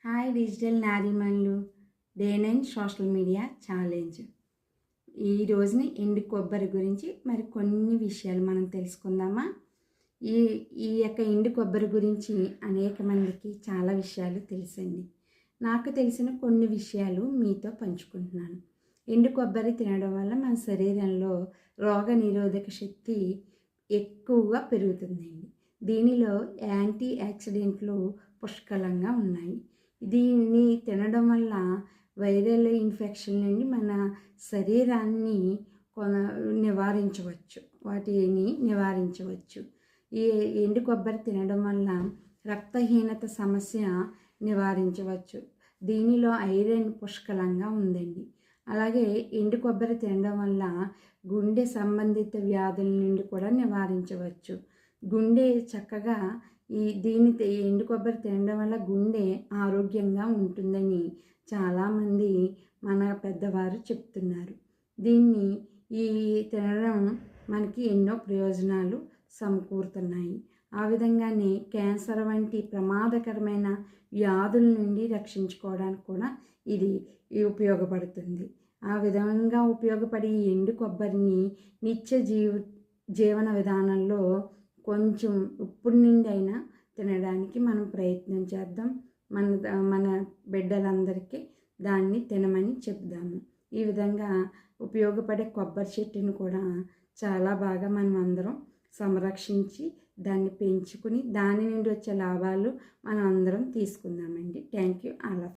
Hi digital నారీమణులు. Day 9 social media challenge. ఈ రోజుని ఎండు కొబ్బరి గురించి మరి కొన్ని విషయాలు మనం తెలుసుకుందామా. ఈ ఈ యొక్క ఎండు కొబ్బరి గురించి అనేక మందికి చాలా విషయాలు తెలుసండి. నాకు తెలిసిన కొన్ని విషయాలు మీతో పంచుకుంటున్నాను. ఎండు కొబ్బరి తినడం వల్ల మన శరీరంలో రోగ నిరోధక శక్తి ఎక్కువగా పెరుగుతుందండి. దీనిలో యాంటీ ఆక్సిడెంట్లు పుష్కలంగా ఉన్నాయి. దీన్ని తినడం వల్ల వైరల్ ఇన్ఫెక్షన్ నుండి మన శరీరాన్ని వాటిని నివారించవచ్చు. ఈ ఎండు కొబ్బరి తినడం వల్ల రక్తహీనత సమస్య నివారించవచ్చు. దీనిలో ఐరన్ పుష్కలంగా ఉందండి. అలాగే ఎండు కొబ్బరి తినడం వల్ల గుండె సంబంధిత వ్యాధుల నుండి కూడా నివారించవచ్చు. గుండె చక్కగా ఎండు కొబ్బరి తినడం వల్ల గుండె ఆరోగ్యంగా ఉంటుందని చాలామంది మన పెద్దవారు చెప్తున్నారు. ఈ తినడం మనకి ఎన్నో ప్రయోజనాలు సమకూరుతున్నాయి. ఆ విధంగానే క్యాన్సర్ వంటి ప్రమాదకరమైన వ్యాధుల నుండి రక్షించుకోవడానికి కూడా ఇది ఉపయోగపడుతుంది. ఆ విధంగా ఉపయోగపడే ఎండు కొబ్బరిని నిత్య జీవన విధానంలో కొంచెం ఇప్పుడు నుండి అయినా తినడానికి మనం ప్రయత్నం చేద్దాం. మన బిడ్డలందరికీ దాన్ని తినమని చెప్దాము. ఈ విధంగా ఉపయోగపడే కొబ్బరి చెట్టును కూడా చాలా బాగా మనం అందరం సంరక్షించి దాన్ని పెంచుకుని దాని నుండి వచ్చే లాభాలు మనం అందరం తీసుకుందామండి. Thank you all of